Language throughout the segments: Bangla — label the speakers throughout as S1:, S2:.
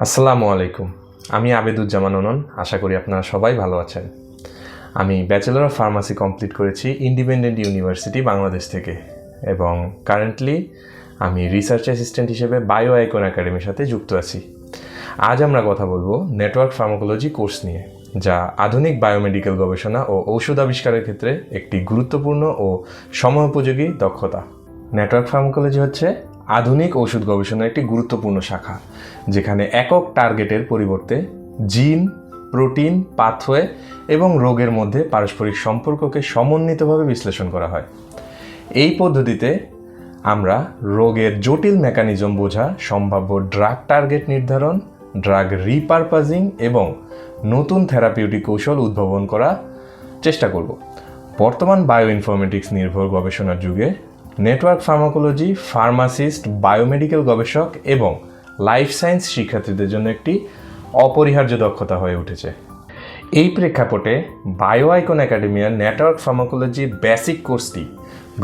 S1: আসসালামু আলাইকুম। আমি আবেদুজ্জামান অনন। আশা করি আপনারা সবাই ভালো আছেন। আমি ব্যাচেলর অফ ফার্মাসি কমপ্লিট করেছি ইন্ডিপেন্ডেন্ট ইউনিভার্সিটি বাংলাদেশ থেকে এবং কারেন্টলি আমি রিসার্চ অ্যাসিস্ট্যান্ট হিসেবে বায়ো আইকন একাডেমির সাথে যুক্ত আছি। আজ আমরা কথা বলবো নেটওয়ার্ক ফার্মাকোলজি কোর্স নিয়ে, যা আধুনিক বায়োমেডিক্যাল গবেষণা ও ঔষধ আবিষ্কারের ক্ষেত্রে একটি গুরুত্বপূর্ণ ও সময়োপযোগী দক্ষতা। নেটওয়ার্ক ফার্মাকোলজি হচ্ছে আধুনিক ঔষধ গবেষণার একটি গুরুত্বপূর্ণ শাখা, যেখানে একক টার্গেটের পরিবর্তে জিন, প্রোটিন, পাথওয়ে এবং রোগের মধ্যে পারস্পরিক সম্পর্ককে সমন্বিতভাবে বিশ্লেষণ করা হয়। এই পদ্ধতিতে আমরা রোগের জটিল মেকানিজম বোঝা, সম্ভাব্য ড্রাগ টার্গেট নির্ধারণ, ড্রাগ রিপারপাজিং এবং নতুন থেরাপিউটিক কৌশল উদ্ভাবন করার চেষ্টা করব। বর্তমান বায়ো ইনফরমেটিক্স নির্ভর গবেষণার যুগে নেটওয়ার্ক ফার্মাকোলজি ফার্মাসিস্ট, বায়োমেডিক্যাল গবেষক এবং লাইফ সায়েন্স শিক্ষার্থীদের জন্য একটি অপরিহার্য দক্ষতা হয়ে উঠেছে। এই প্রেক্ষাপটে বায়ো আইকন একাডেমিয়ার নেটওয়ার্ক ফার্মাকোলজি বেসিক কোর্সটি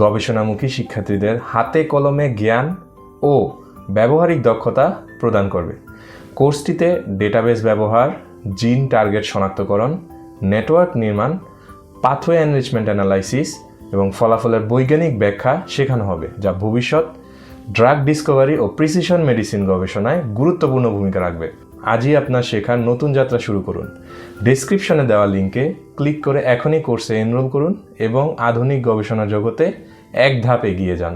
S1: গবেষণামুখী শিক্ষার্থীদের হাতে কলমে জ্ঞান ও ব্যবহারিক দক্ষতা প্রদান করবে। কোর্সটিতে ডেটাবেস ব্যবহার, জিন টার্গেট শনাক্তকরণ, নেটওয়ার্ক নির্মাণ, পাথওয়ে এনরিচমেন্ট অ্যানালাইসিস এবং ফলাফলের বৈজ্ঞানিক ব্যাখ্যা শেখানো হবে, যা ভবিষ্যৎ ড্রাগ ডিসকভারি ও প্রিসিশন মেডিসিন গবেষণায় গুরুত্বপূর্ণ ভূমিকা রাখবে। আজই আপনার শেখার নতুন যাত্রা শুরু করুন। ডেসক্রিপশনে দেওয়া লিঙ্কে ক্লিক করে এখনই কোর্সে এনরোল করুন এবং আধুনিক গবেষণা জগতে এক ধাপ এগিয়ে যান।